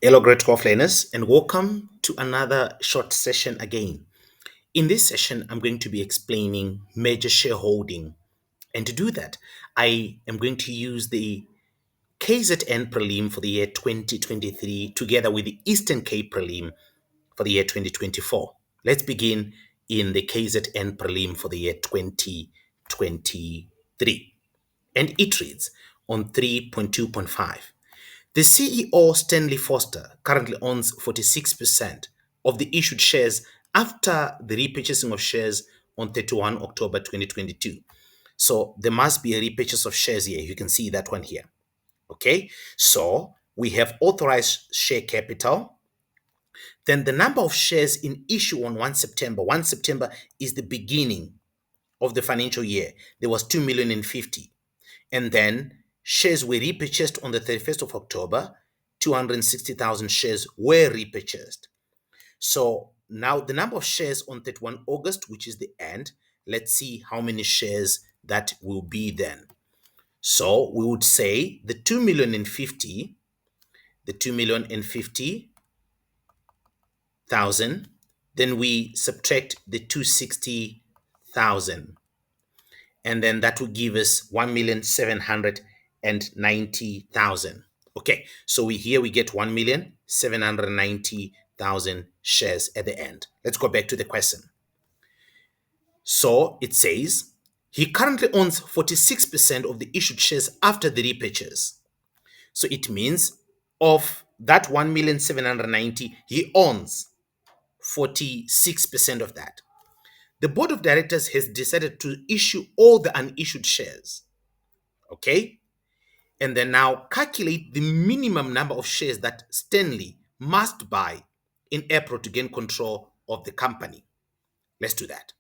Hello, great golf learners, and welcome to another short session again. In this session, I'm going to be explaining major shareholding. And to do that, I am going to use the KZN prelim for the year 2023 together with the Eastern Cape prelim for the year 2024. Let's begin in the KZN prelim for the year 2023. And it reads on 3.2.5. The CEO, Stanley Foster, currently owns 46% of the issued shares after the repurchasing of shares on 31 October 2022. So there must be a repurchase of shares here. You can see that one here. Okay, so we have authorized share capital. Then the number of shares in issue on 1 September. 1 September is the beginning of the financial year. There was 2,050,000. And then shares were repurchased on the 31st of October. 260,000 shares were repurchased. So now the number of shares on 31 August, which is the end, let's see how many shares that will be then. So we would say the 2,050,000, then we subtract the 260,000, and then that will give us 1,790,000. Okay, so we get 1,790,000 shares at the end. Let's go back to the question. So it says he currently owns 46% of the issued shares after the repurchase. So it means of that 1,790,000, he owns 46% of that. The board of directors has decided to issue all the unissued shares. Okay? And then now calculate the minimum number of shares that Stanley must buy in April to gain control of the company. Let's do that.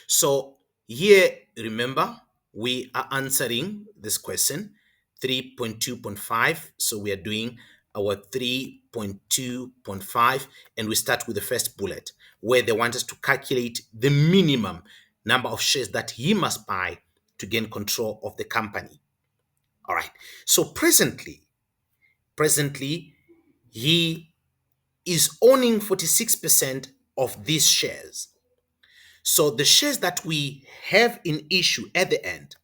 So here, remember, we are answering this question 3.2.5. So we are doing our 3.2.5, and we start with the first bullet where they want us to calculate the minimum number of shares that he must buy to gain control of the company. All right. So presently, he is owning 46% of these shares. So the shares that we have in issue at the end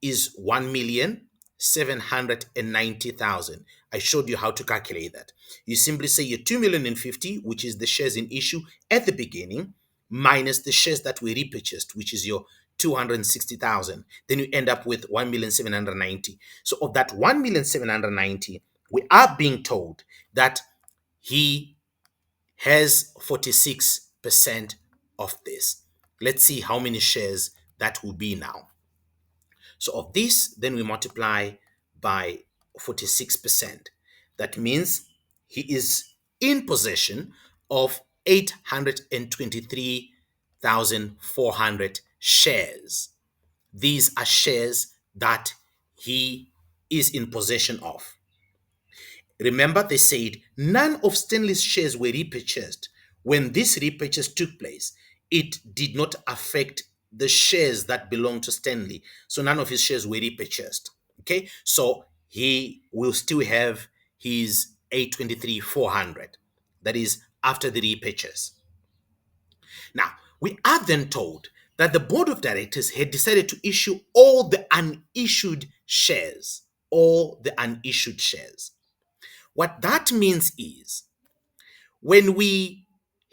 is 1,790,000. I showed you how to calculate that. You simply say your 2,050,000, which is the shares in issue at the beginning, minus the shares that we repurchased, which is your 260,000. Then you end up with 1,790,000. So of that 1,790,000, we are being told that he has 46% of this. Let's see how many shares that will be now. So of this, then we multiply by 46%. That means he is in possession of 823,400 shares. These are shares that he is in possession of. Remember, they said none of Stanley's shares were repurchased. When this repurchase took place, it did not affect the shares that belong to Stanley. So none of his shares were repurchased. Okay, so he will still have his 823,400. That is after the repurchase. Now, we are then told that the board of directors had decided to issue all the unissued shares. All the unissued shares. What that means is when we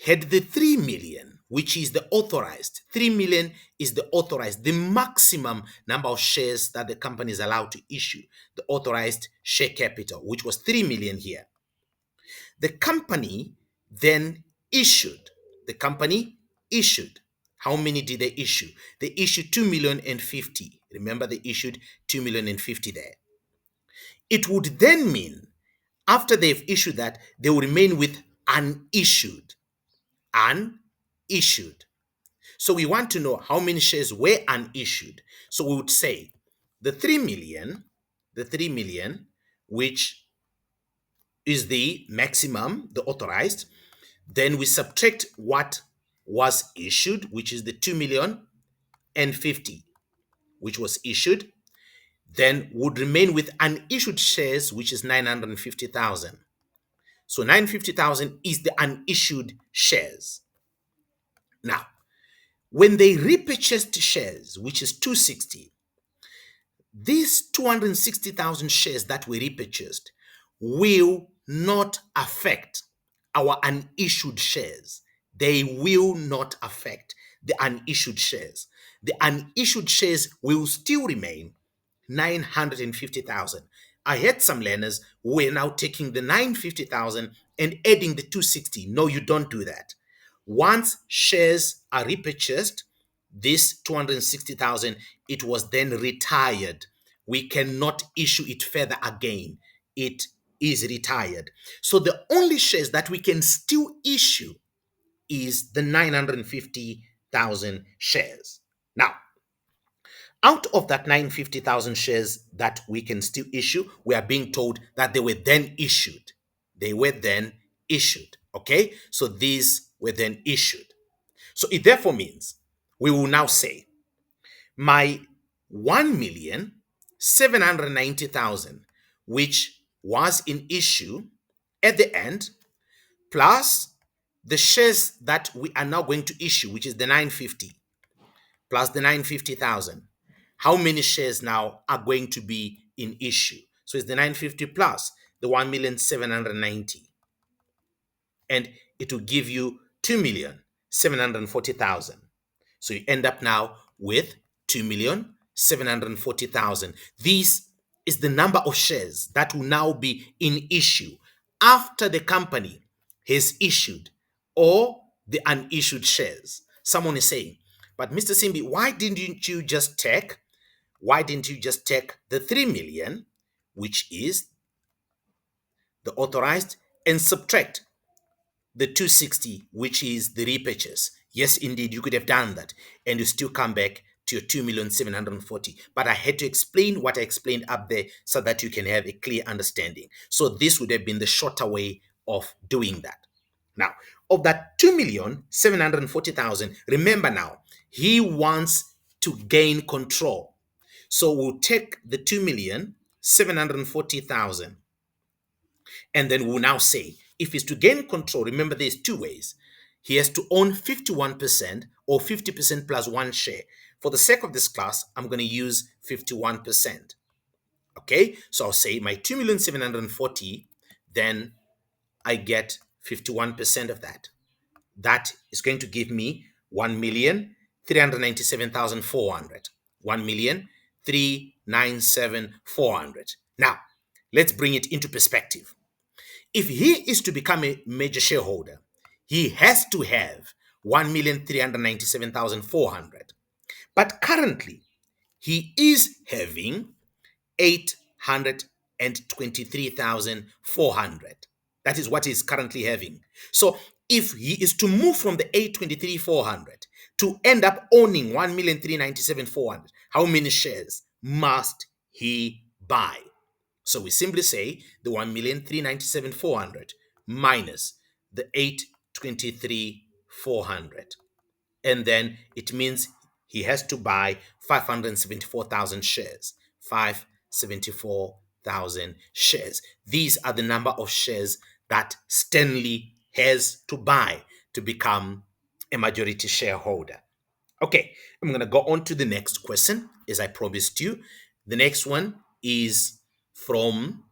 had the 3 million, which is the authorized, 3 million is the authorized, the maximum number of shares that the company is allowed to issue, the authorized share capital, which was 3 million here. The company then issued, how many did they issue? They issued 2,050,000. Remember, they issued 2,050,000 there. It would then mean after they've issued that, they will remain with unissued. Unissued. So we want to know how many shares were unissued. So we would say the 3 million, which is the maximum, the authorized, then we subtract what was issued, which is the 2,050,000, which was issued, then would remain with unissued shares, which is 950,000. So 950,000 is the unissued shares. Now, when they repurchased shares, which is 260, these 260,000 shares that were repurchased will not affect our unissued shares. They will not affect the unissued shares. The unissued shares will still remain 950,000. I had some learners who are now taking the 950,000 and adding the 260. No, you don't do that. Once shares are repurchased, this 260,000, it was then retired. We cannot issue it further again. It is retired. So the only shares that we can still issue is the 950,000 shares. Now, out of that 950,000 shares that we can still issue, we are being told that they were then issued. They were then issued. Okay? So these were then issued. So it therefore means we will now say my 1,790,000, which was in issue at the end, plus the shares that we are now going to issue, which is the 950, plus the 950,000. How many shares now are going to be in issue? So it's the 950 plus the 1,790,000. And it will give you 2,740,000. So you end up now with 2,740,000. This is the number of shares that will now be in issue after the company has issued all the unissued shares. Someone is saying, but Mr. Simbi, why didn't you just take the 3 million, which is the authorized, and subtract the 260, which is the repurchase? Yes, indeed, you could have done that, and you still come back to your 2,740,000. But I had to explain what I explained up there so that you can have a clear understanding. So this would have been the shorter way of doing that. Now, of that 2,740,000, remember now, he wants to gain control. So we'll take the 2,740,000, and then we'll now say, if he's to gain control, remember there's two ways. He has to own 51% or 50% plus one share. For the sake of this class, I'm going to use 51%. Okay, so I'll say my 2,740,000, then I get 51% of that. That is going to give me 1,397,400. 1,397,400. Now, let's bring it into perspective. If he is to become a major shareholder, he has to have 1,397,400. But currently, he is having 823,400. That is what he's currently having. So if he is to move from the 823,400 to end up owning 1,397,400, how many shares must he buy? So we simply say the 1,397,400 minus the 823,400. And then it means he has to buy 574,000 shares. 574,000 shares. These are the number of shares that Stanley has to buy to become a majority shareholder. Okay, I'm going to go on to the next question, as I promised you. The next one is from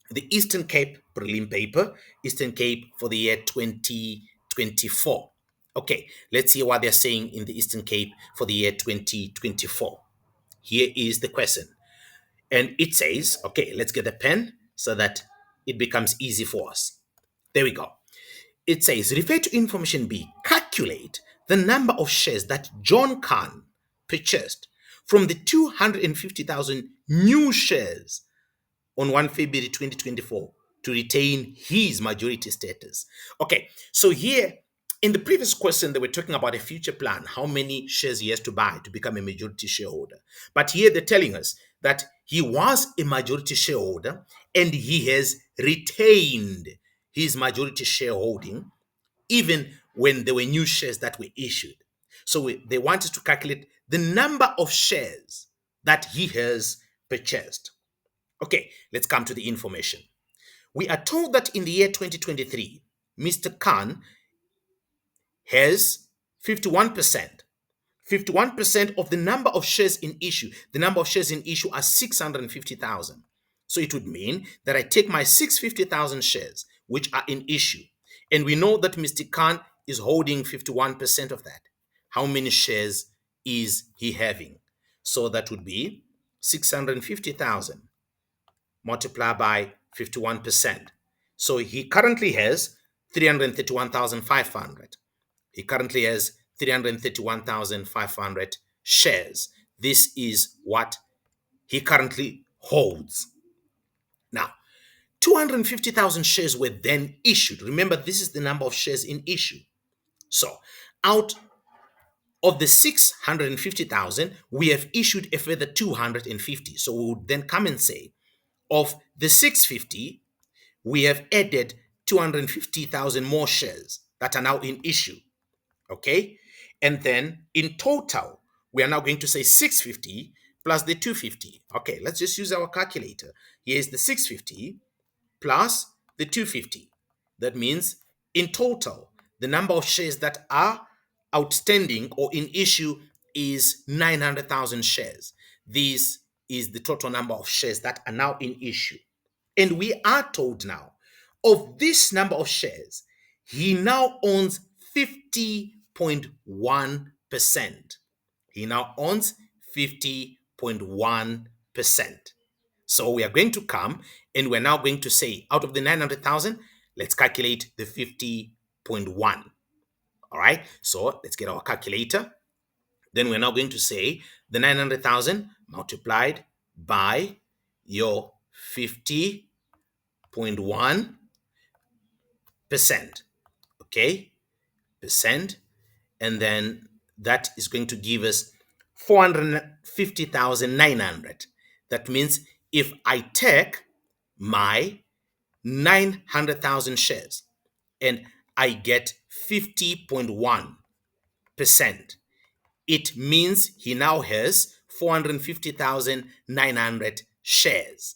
the Eastern Cape prelim paper, Eastern Cape for the year 2024. Okay, let's see what they're saying in the Eastern Cape for the year 2024. Here is the question. And it says, okay, let's get a pen so that it becomes easy for us. There we go. It says, refer to information B. Calculate the number of shares that John Khan purchased from the 250,000 new shares on 1 February 2024 to retain his majority status. Okay, so here in the previous question, they were talking about a future plan, how many shares he has to buy to become a majority shareholder. But here they're telling us that he was a majority shareholder and he has retained his majority shareholding even when there were new shares that were issued. So they wanted to calculate the number of shares that he has purchased. Okay, let's come to the information. We are told that in the year 2023, Mr. Khan has 51%. 51% of the number of shares in issue. The number of shares in issue are 650,000. So it would mean that I take my 650,000 shares, which are in issue, and we know that Mr. Khan is holding 51% of that. How many shares is he having? So that would be 650,000 multiplied by 51%. So he currently has 331,500. He currently has 331,500 shares. This is what he currently holds. Now, 250,000 shares were then issued. Remember, this is the number of shares in issue. So, out of the 650,000, we have issued a further 250. So, we would then come and say, of the 650, we have added 250,000 more shares that are now in issue. Okay? And then in total, we are now going to say 650 plus the 250. Okay, let's just use our calculator. Here's the 650 plus the 250. That means in total, the number of shares that are outstanding or in issue is 900,000 shares. This is the total number of shares that are now in issue. And we are told now of this number of shares, he now owns 50.1%. He now owns 50.1%. So we are going to come and we're now going to say out of the 900,000, let's calculate the 50.1. All right, so let's get our calculator. Then we're now going to say the 900,000 multiplied by your 50.1%. Okay, percent. And then that is going to give us 450,900. That means if I take my 900,000 shares and I get 50.1%, it means he now has 450,900 shares.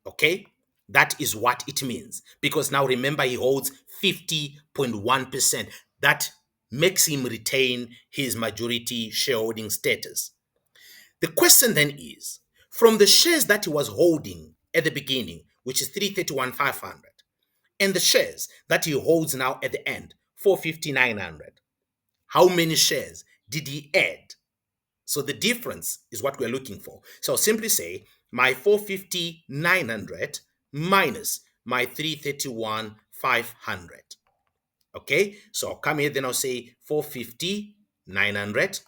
Okay? That is what it means. Because now remember, he holds 50.1%. That makes him retain his majority shareholding status. The question then is, from the shares that he was holding at the beginning, which is 331,500, and the shares that he holds now at the end, 450,900, how many shares did he add? So the difference is what we're looking for. So I'll simply say my 450,900 minus my 331,500. Okay, so I'll come here, then I'll say 450,900.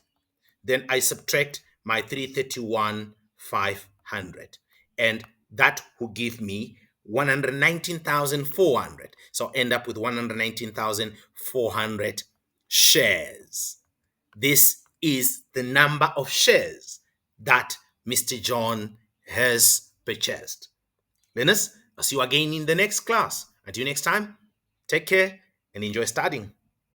Then I subtract my 331,500. And that will give me 119,400. So I'll end up with 119,400 shares. This is the number of shares that Mr. John has purchased. Learners, I'll see you again in the next class. Until next time, take care and enjoy studying.